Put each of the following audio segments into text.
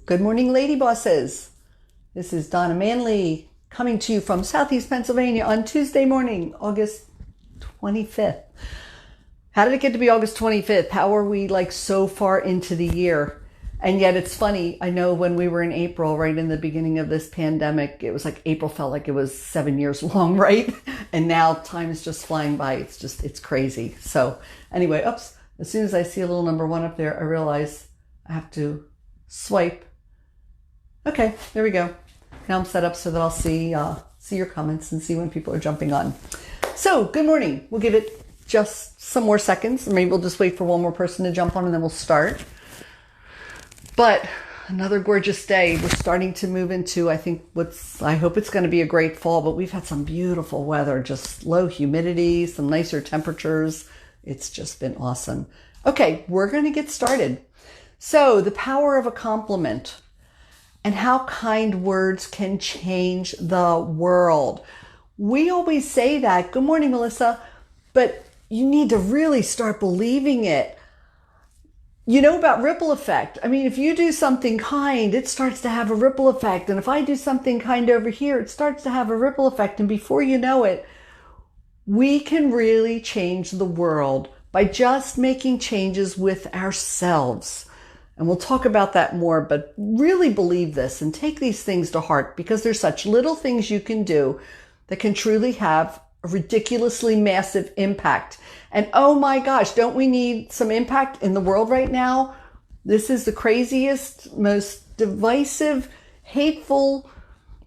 Good morning, lady bosses. This is Donna Manley coming to you from Southeast Pennsylvania on Tuesday morning, August 25th. How did it get to be August 25th? How are we like so far into the year? And yet it's funny. I know when we were in April, right in the beginning of this pandemic, it was like April felt like it was 7 years long, right? And now time is just flying by. It's crazy. So anyway, oops. As soon as I see a little number one up there, I realize I have to swipe. Okay, there we go. Now I'm set up so that I'll see your comments and see when people are jumping on. So, good morning. We'll give it just some more seconds. Maybe we'll just wait for one more person to jump on and then we'll start. But another gorgeous day. We're starting to move into, I hope it's going to be a great fall, but we've had some beautiful weather, just low humidity, some nicer temperatures. It's just been awesome. Okay, we're going to get started. So, the power of a compliment and how kind words can change the world. We always say that. Good morning, Melissa. But you need to really start believing it. You know about ripple effect. I mean, if you do something kind, it starts to have a ripple effect. And if I do something kind over here, it starts to have a ripple effect. And before you know it, we can really change the world by just making changes with ourselves. And we'll talk about that more, but really believe this and take these things to heart because there's such little things you can do that can truly have a ridiculously massive impact. And oh my gosh, don't we need some impact in the world right now? This is the craziest, most divisive, hateful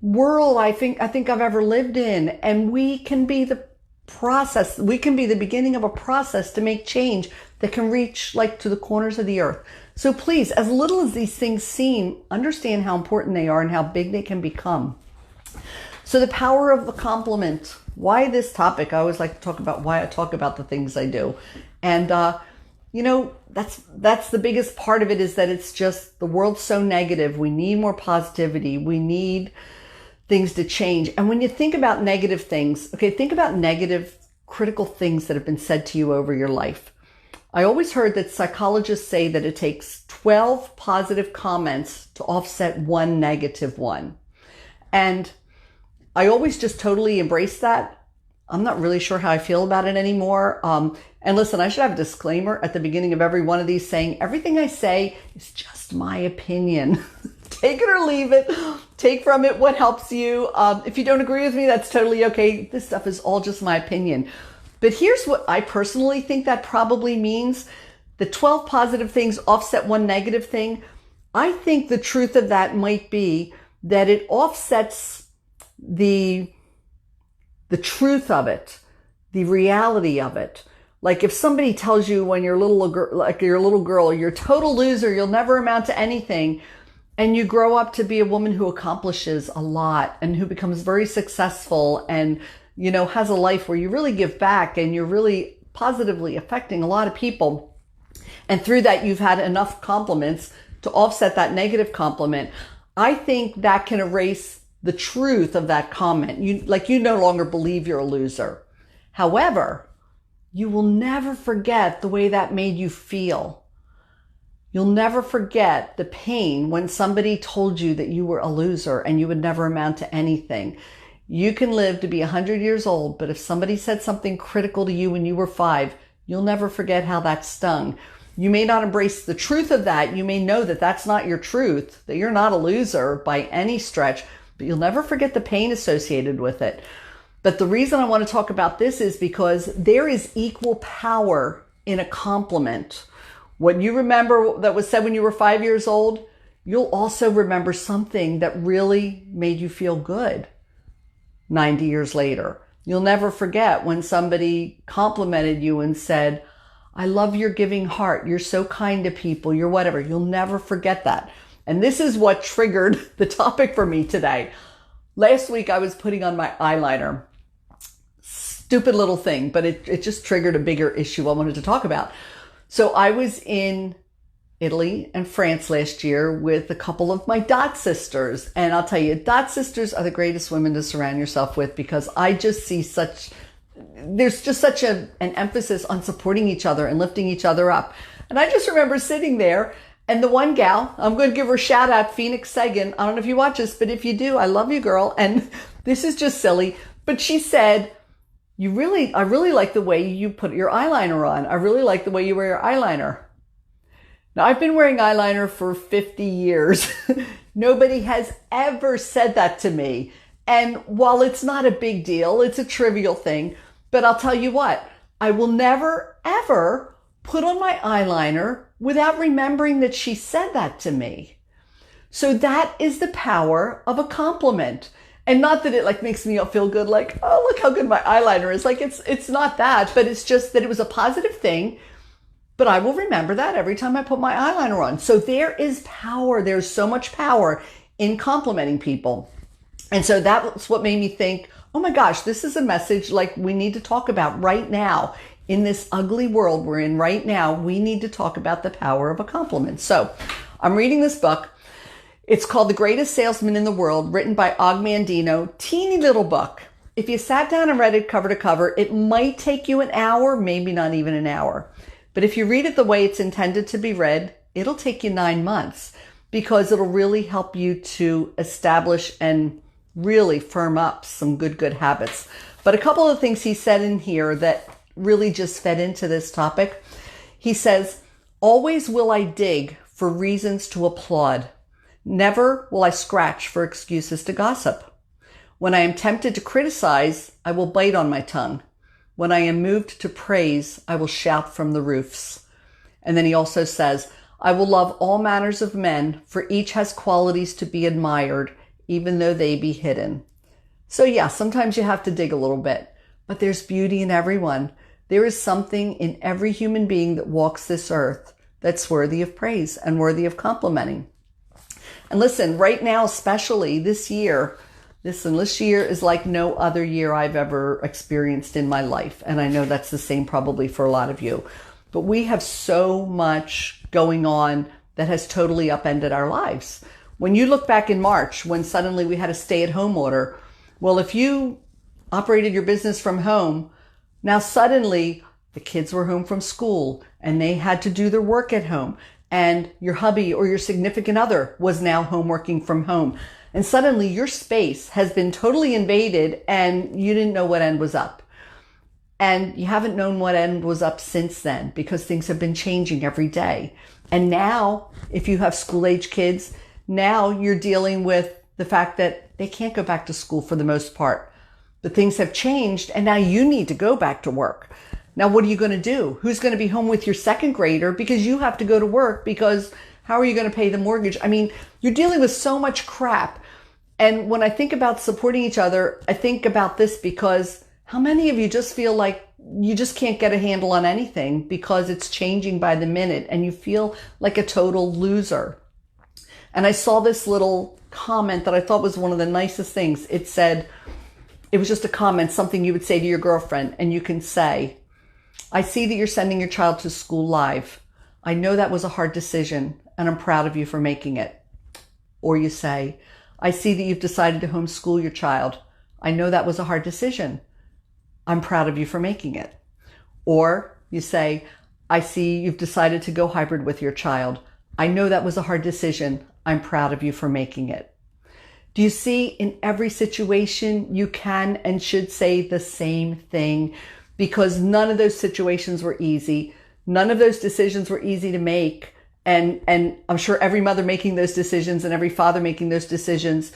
world I think I've ever lived in. And we can be the process. We can be the beginning of a process to make change that can reach like to the corners of the earth. So please, as little as these things seem, understand how important they are and how big they can become. So the power of the compliment. Why this topic? I always like to talk about why I talk about the things I do. And, that's the biggest part of it is that it's just the world's so negative. We need more positivity. We need things to change. And when you think about negative things, okay, think about negative, critical things that have been said to you over your life. I always heard that psychologists say that it takes 12 positive comments to offset one negative one. And I always just totally embrace that. I'm not really sure how I feel about it anymore. And listen, I should have a disclaimer at the beginning of every one of these saying everything I say is just my opinion. Take it or leave it. Take from it what helps you. If you don't agree with me, that's totally okay. This stuff is all just my opinion. But here's what I personally think that probably means. The 12 positive things offset one negative thing. I think the truth of that might be that it offsets the truth of it, the reality of it. Like if somebody tells you when you're a little girl, you're a total loser, you'll never amount to anything, and you grow up to be a woman who accomplishes a lot and who becomes very successful and has a life where you really give back and you're really positively affecting a lot of people. And through that, you've had enough compliments to offset that negative compliment. I think that can erase the truth of that comment. You no longer believe you're a loser. However, you will never forget the way that made you feel. You'll never forget the pain when somebody told you that you were a loser and you would never amount to anything. You can live to be 100 years old, but if somebody said something critical to you when you were 5, you'll never forget how that stung. You may not embrace the truth of that. You may know that that's not your truth, that you're not a loser by any stretch, but you'll never forget the pain associated with it. But the reason I want to talk about this is because there is equal power in a compliment. What you remember that was said when you were 5 years old, you'll also remember something that really made you feel good 90 years later. You'll never forget when somebody complimented you and said, I love your giving heart. You're so kind to people. You're whatever. You'll never forget that. And this is what triggered the topic for me today. Last week, I was putting on my eyeliner. Stupid little thing, but it just triggered a bigger issue I wanted to talk about. So I was in Italy and France last year with a couple of my dot sisters. And I'll tell you, dot sisters are the greatest women to surround yourself with because I just see there's just such an emphasis on supporting each other and lifting each other up. And I just remember sitting there And the one gal, I'm going to give her a shout out, Phoenix Sagan. I don't know if you watch this, but if you do, I love you, girl. And this is just silly. But she said, I really like the way you put your eyeliner on. I really like the way you wear your eyeliner. Now, I've been wearing eyeliner for 50 years. Nobody has ever said that to me. And while it's not a big deal, it's a trivial thing. But I'll tell you what, I will never, ever put on my eyeliner without remembering that she said that to me. So that is the power of a compliment. And not that it like makes me feel good, like, oh, look how good my eyeliner is. Like it's not that, but it's just that it was a positive thing. But I will remember that every time I put my eyeliner on. So there is power. There's so much power in complimenting people. And so that's what made me think, oh my gosh, this is a message like we need to talk about right now. In this ugly world we're in right now, we need to talk about the power of a compliment. So I'm reading this book. It's called The Greatest Salesman in the World, written by Og Mandino. Teeny little book. If you sat down and read it cover to cover, it might take you an hour, maybe not even an hour. But if you read it the way it's intended to be read, it'll take you 9 months because it'll really help you to establish and really firm up some good habits. But a couple of things he said in here that really just fed into this topic. He says, always will I dig for reasons to applaud. Never will I scratch for excuses to gossip. When I am tempted to criticize, I will bite on my tongue. When I am moved to praise, I will shout from the roofs. And then he also says, I will love all manners of men, for each has qualities to be admired, even though they be hidden. So yeah, sometimes you have to dig a little bit, but there's beauty in everyone. There is something in every human being that walks this earth that's worthy of praise and worthy of complimenting. And listen, right now, especially this year is like no other year I've ever experienced in my life. And I know that's the same probably for a lot of you. But we have so much going on that has totally upended our lives. When you look back in March, when suddenly we had a stay-at-home order, well, if you operated your business from home, now suddenly the kids were home from school and they had to do their work at home, and your hubby or your significant other was now home working from home. And suddenly your space has been totally invaded and you didn't know what end was up. And you haven't known what end was up since then because things have been changing every day. And now, if you have school-age kids, now you're dealing with the fact that they can't go back to school for the most part. But things have changed and now you need to go back to work. Now, what are you going to do? Who's going to be home with your second grader because you have to go to work because how are you going to pay the mortgage? I mean, you're dealing with so much crap. And when I think about supporting each other, I think about this because how many of you just feel like you just can't get a handle on anything because it's changing by the minute and you feel like a total loser? And I saw this little comment that I thought was one of the nicest things. It said, it was just a comment, something you would say to your girlfriend, and you can say, I see that you're sending your child to school live. I know that was a hard decision and I'm proud of you for making it. Or you say, I see that you've decided to homeschool your child. I know that was a hard decision. I'm proud of you for making it. Or you say, I see you've decided to go hybrid with your child. I know that was a hard decision. I'm proud of you for making it. Do you see, in every situation you can and should say the same thing, because none of those situations were easy. None of those decisions were easy to make. And I'm sure every mother making those decisions and every father making those decisions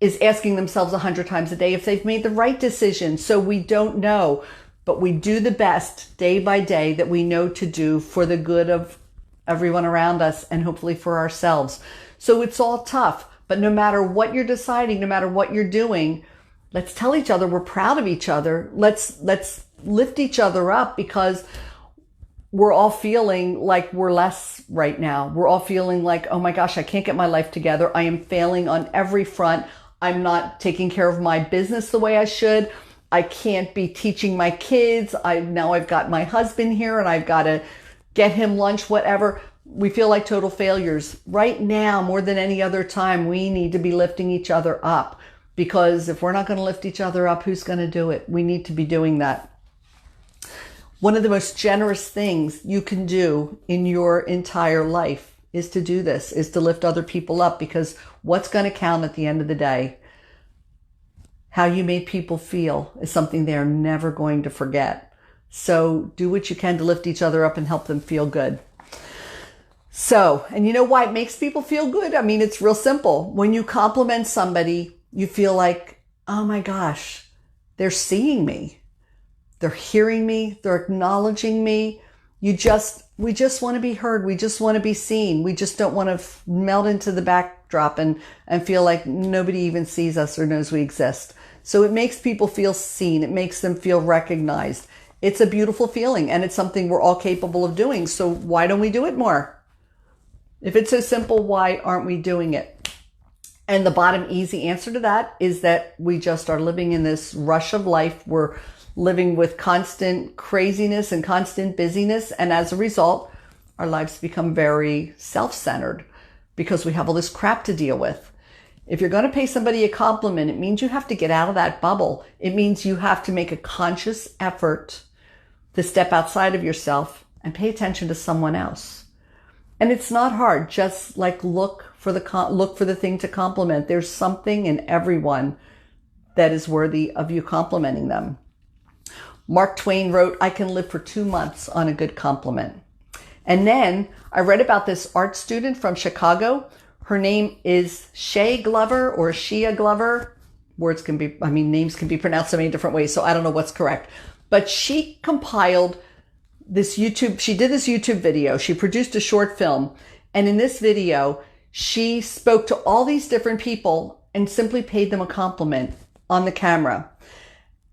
is asking themselves 100 times a day if they've made the right decision. So we don't know, but we do the best day by day that we know to do for the good of everyone around us and hopefully for ourselves. So it's all tough, but no matter what you're deciding, no matter what you're doing, let's tell each other we're proud of each other. Let's lift each other up, because we're all feeling like we're less right now. We're all feeling like, oh my gosh, I can't get my life together. I am failing on every front. I'm not taking care of my business the way I should. I can't be teaching my kids. Now I've got my husband here and I've got to get him lunch, whatever. We feel like total failures. Right now, more than any other time, we need to be lifting each other up, because if we're not going to lift each other up, who's going to do it? We need to be doing that. One of the most generous things you can do in your entire life is to do this, is to lift other people up, because what's going to count at the end of the day? How you made people feel is something they're never going to forget. So do what you can to lift each other up and help them feel good. So, and you know why it makes people feel good? I mean, it's real simple. When you compliment somebody, you feel like, oh my gosh, they're seeing me. They're hearing me. They're acknowledging me. We just want to be heard. We just want to be seen. We just don't want to melt into the backdrop and feel like nobody even sees us or knows we exist. So it makes people feel seen. It makes them feel recognized. It's a beautiful feeling, and it's something we're all capable of doing. So why don't we do it more? If it's so simple, why aren't we doing it? And the bottom easy answer to that is that we just are living in this rush of life. We're living with constant craziness and constant busyness. And as a result, our lives become very self-centered because we have all this crap to deal with. If you're going to pay somebody a compliment, it means you have to get out of that bubble. It means you have to make a conscious effort to step outside of yourself and pay attention to someone else. And it's not hard. Just like look for the thing to compliment. There's something in everyone that is worthy of you complimenting them. Mark Twain wrote, I can live for 2 months on a good compliment. And then I read about this art student from Chicago. Her name is Shea Glover or Shea Glover. Names can be pronounced so many different ways, so I don't know what's correct. But she compiled she did this YouTube video. She produced a short film. And in this video, she spoke to all these different people and simply paid them a compliment on the camera.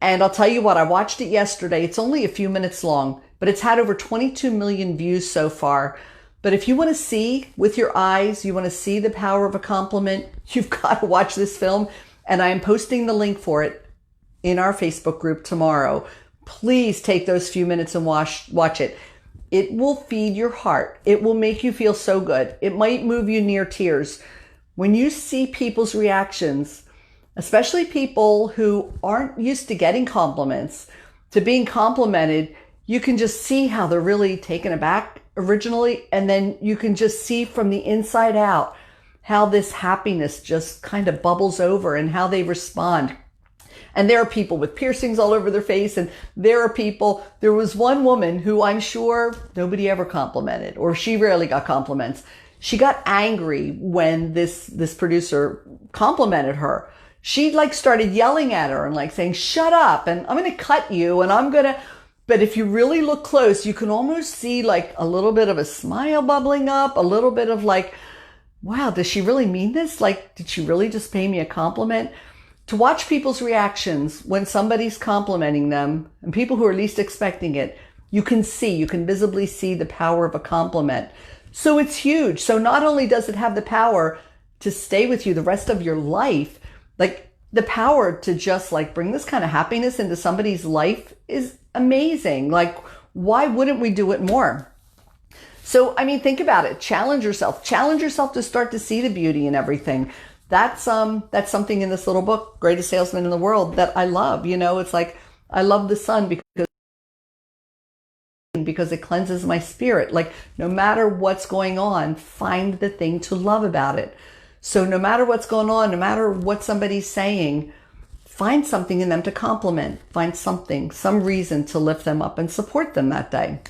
And I'll tell you what, I watched it yesterday. It's only a few minutes long, but it's had over 22 million views so far. But if you want to see with your eyes, you want to see the power of a compliment, you've got to watch this film. And I am posting the link for it in our Facebook group tomorrow. Please take those few minutes and watch it. It will feed your heart. It will make you feel so good. It might move you near tears. When you see people's reactions, especially people who aren't used to getting compliments, to being complimented, you can just see how they're really taken aback originally. And then you can just see from the inside out how this happiness just kind of bubbles over and how they respond. And there are people with piercings all over their face. And there was one woman who I'm sure nobody ever complimented, or she rarely got compliments. She got angry when this producer complimented her. She started yelling at her and saying, shut up, and I'm going to cut you, and but if you really look close, you can almost see a little bit of a smile bubbling up, a little bit of wow, does she really mean this? Did she really just pay me a compliment? To watch people's reactions when somebody's complimenting them, and people who are least expecting it, you can visibly see the power of a compliment. So it's huge. So not only does it have the power to stay with you the rest of your life, the power to just bring this kind of happiness into somebody's life is amazing. Why wouldn't we do it more? So, think about it. Challenge yourself to start to see the beauty in everything. That's something in this little book, Greatest Salesman in the World, that I love. It's I love the sun because it cleanses my spirit. No matter what's going on, find the thing to love about it. So no matter what's going on, no matter what somebody's saying, find something in them to compliment. Find some reason to lift them up and support them that day.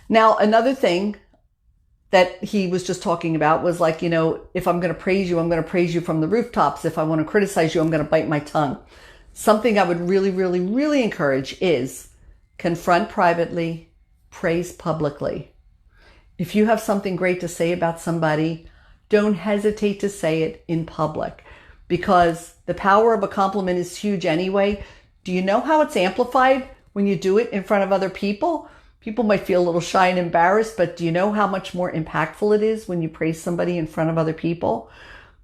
Now, another thing that he was just talking about was if I'm going to praise you, I'm going to praise you from the rooftops. If I want to criticize you, I'm going to bite my tongue. Something I would really, really, really encourage is confront privately, praise publicly. If you have something great to say about somebody, don't hesitate to say it in public, because the power of a compliment is huge anyway. Do you know how it's amplified when you do it in front of other people? People might feel a little shy and embarrassed, but do you know how much more impactful it is when you praise somebody in front of other people?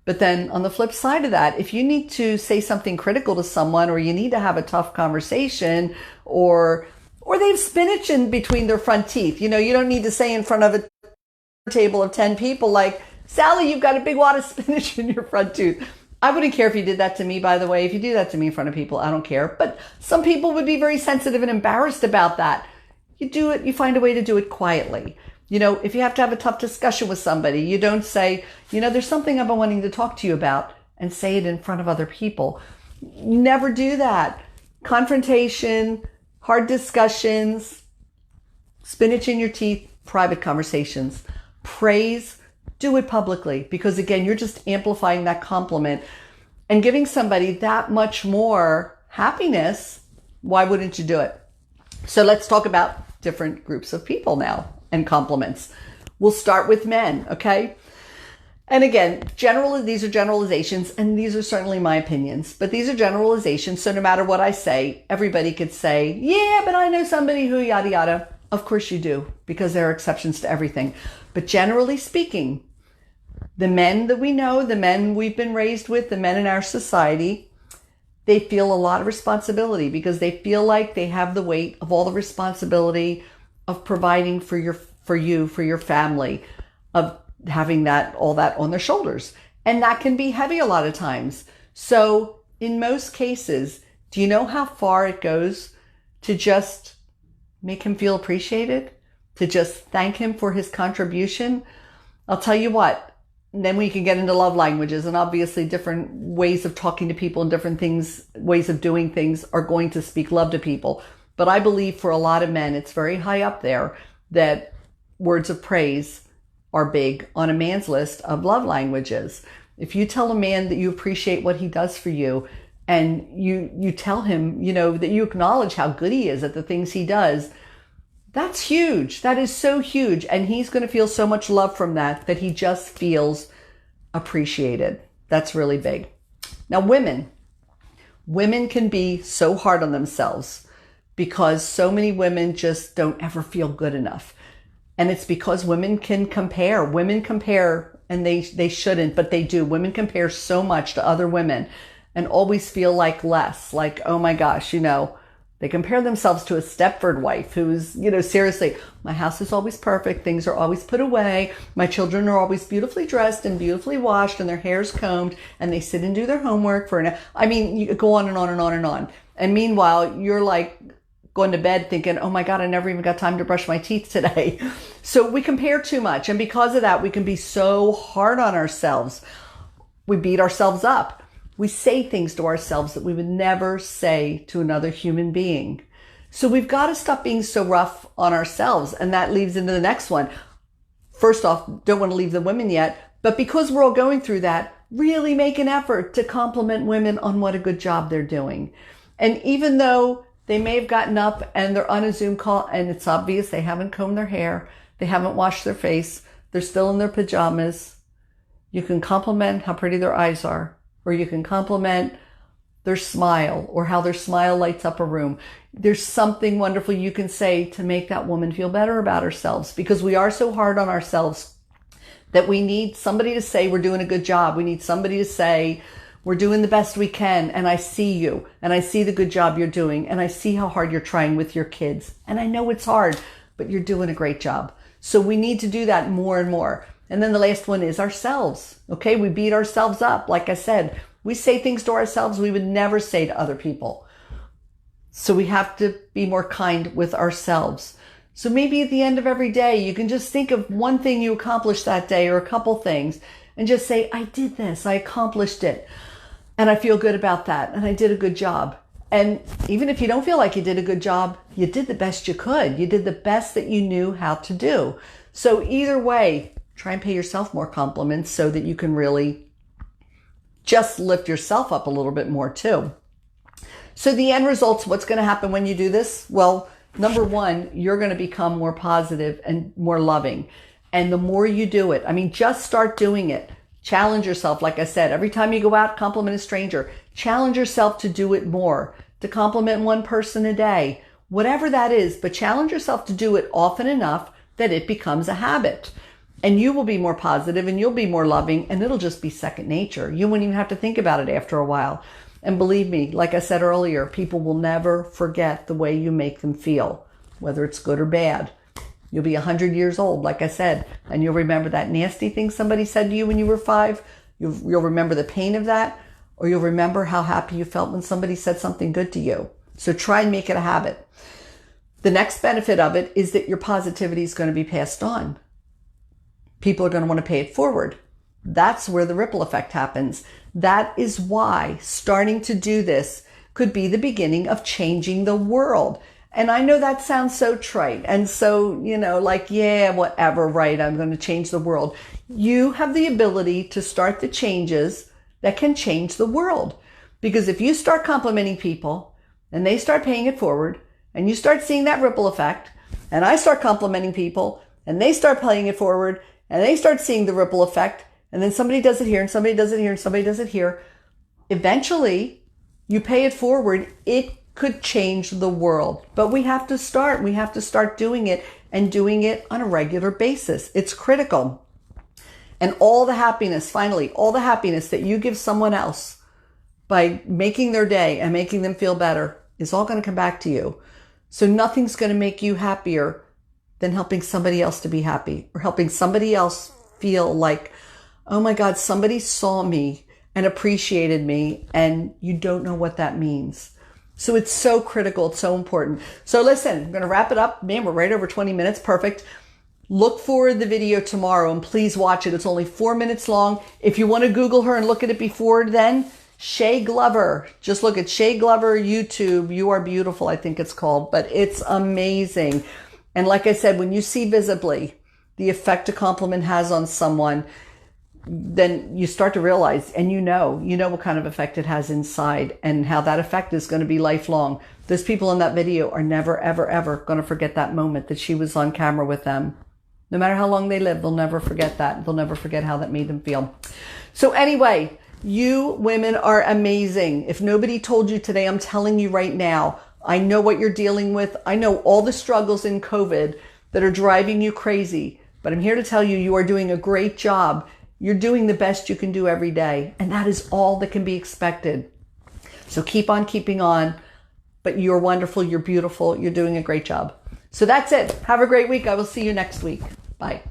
But then on the flip side of that, if you need to say something critical to someone, or you need to have a tough conversation, or they have spinach in between their front teeth, you don't need to say in front of a table of 10 people, Sally, you've got a big wad of spinach in your front tooth. I wouldn't care if you did that to me, by the way. If you do that to me in front of people, I don't care. But some people would be very sensitive and embarrassed about that. You do it, you find a way to do it quietly. If you have to have a tough discussion with somebody, you don't say, there's something I've been wanting to talk to you about, and say it in front of other people. Never do that. Confrontation, hard discussions, spinach in your teeth, private conversations. Praise, do it publicly, because again, you're just amplifying that compliment and giving somebody that much more happiness. Why wouldn't you do it? So let's talk about different groups of people now and compliments. We'll start with men, okay? And again, these are generalizations, and these are certainly my opinions, but these are generalizations. So no matter what I say, everybody could say, yeah, but I know somebody who yada yada. Of course you do, because there are exceptions to everything. But generally speaking, the men that we know, the men we've been raised with, the men in our society, they feel a lot of responsibility because they feel like they have the weight of all the responsibility of providing for your family, of having all that on their shoulders. And that can be heavy a lot of times. So in most cases, do you know how far it goes to just make him feel appreciated? To just thank him for his contribution? I'll tell you what, then we can get into love languages, and obviously different ways of talking to people and different things, ways of doing things are going to speak love to people. But I believe for a lot of men, it's very high up there that words of praise are big on a man's list of love languages. If you tell a man that you appreciate what he does for you, and you tell him, that you acknowledge how good he is at the things he does, that's huge. That is so huge. And he's going to feel so much love from that he just feels appreciated. That's really big. Now, women can be so hard on themselves because so many women just don't ever feel good enough. And it's because women can compare. Women compare, and they shouldn't, but they do. Women compare so much to other women and always feel like less, like, oh my gosh, they compare themselves to a Stepford wife who's, seriously, my house is always perfect. Things are always put away. My children are always beautifully dressed and beautifully washed, and their hair's combed, and they sit and do their homework you go on and on and on and on. And meanwhile, you're like going to bed thinking, oh my God, I never even got time to brush my teeth today. So we compare too much. And because of that, we can be so hard on ourselves. We beat ourselves up. We say things to ourselves that we would never say to another human being. So we've got to stop being so rough on ourselves. And that leads into the next one. First off, don't want to leave the women yet, but because we're all going through that, really make an effort to compliment women on what a good job they're doing. And even though they may have gotten up and they're on a Zoom call and it's obvious they haven't combed their hair, they haven't washed their face, they're still in their pajamas, you can compliment how pretty their eyes are. Or you can compliment their smile, or how their smile lights up a room. There's something wonderful you can say to make that woman feel better about herself, because we are so hard on ourselves that we need somebody to say we're doing a good job. We need somebody to say we're doing the best we can, and I see you, and I see the good job you're doing, and I see how hard you're trying with your kids. And I know it's hard, but you're doing a great job. So we need to do that more and more. And then the last one is ourselves. Okay, we beat ourselves up. Like I said, we say things to ourselves we would never say to other people. So we have to be more kind with ourselves. So maybe at the end of every day, you can just think of one thing you accomplished that day, or a couple things, and just say, I did this, I accomplished it, and I feel good about that, and I did a good job. And even if you don't feel like you did a good job, you did the best you could. You did the best that you knew how to do. So either way, try and pay yourself more compliments so that you can really just lift yourself up a little bit more too. So the end results, what's going to happen when you do this? Well, number one, you're going to become more positive and more loving. And the more you do it, just start doing it. Challenge yourself. Like I said, every time you go out, compliment a stranger. Challenge yourself to do it more, to compliment one person a day, whatever that is. But challenge yourself to do it often enough that it becomes a habit. And you will be more positive, and you'll be more loving, and it'll just be second nature. You won't even have to think about it after a while. And believe me, like I said earlier, people will never forget the way you make them feel, whether it's good or bad. You'll be 100 years old, like I said, and you'll remember that nasty thing somebody said to you when you were 5. You'll remember the pain of that, or you'll remember how happy you felt when somebody said something good to you. So try and make it a habit. The next benefit of it is that your positivity is going to be passed on. People are going to want to pay it forward. That's where the ripple effect happens. That is why starting to do this could be the beginning of changing the world. And I know that sounds so trite and so, like, yeah, whatever, right? I'm going to change the world. You have the ability to start the changes that can change the world. Because if you start complimenting people and they start paying it forward and you start seeing that ripple effect, and I start complimenting people and they start paying it forward and they start seeing the ripple effect, and then somebody does it here and somebody does it here and somebody does it here, eventually you pay it forward. It could change the world. But we have to start. We have to start doing it and doing it on a regular basis. It's critical. And all the happiness, finally, all the happiness that you give someone else by making their day and making them feel better is all going to come back to you. So nothing's going to make you happier than helping somebody else to be happy, or helping somebody else feel like, oh my God, somebody saw me and appreciated me, and you don't know what that means. So it's so critical. It's so important. So listen, I'm going to wrap it up. Man, we're right over 20 minutes. Perfect. Look for the video tomorrow and please watch it. It's only 4 minutes long. If you want to Google her and look at it before then, Shay Glover. Just look at Shay Glover YouTube. You Are Beautiful, I think it's called. But it's amazing. And like I said, when you see visibly the effect a compliment has on someone, then you start to realize, and you know what kind of effect it has inside and how that effect is going to be lifelong. Those people in that video are never, ever, ever going to forget that moment that she was on camera with them. No matter how long they live, they'll never forget that. They'll never forget how that made them feel. So anyway, you women are amazing. If nobody told you today, I'm telling you right now, I know what you're dealing with. I know all the struggles in COVID that are driving you crazy, but I'm here to tell you, you are doing a great job. You're doing the best you can do every day, and that is all that can be expected. So keep on keeping on, but you're wonderful, you're beautiful, you're doing a great job. So that's it. Have a great week. I will see you next week. Bye.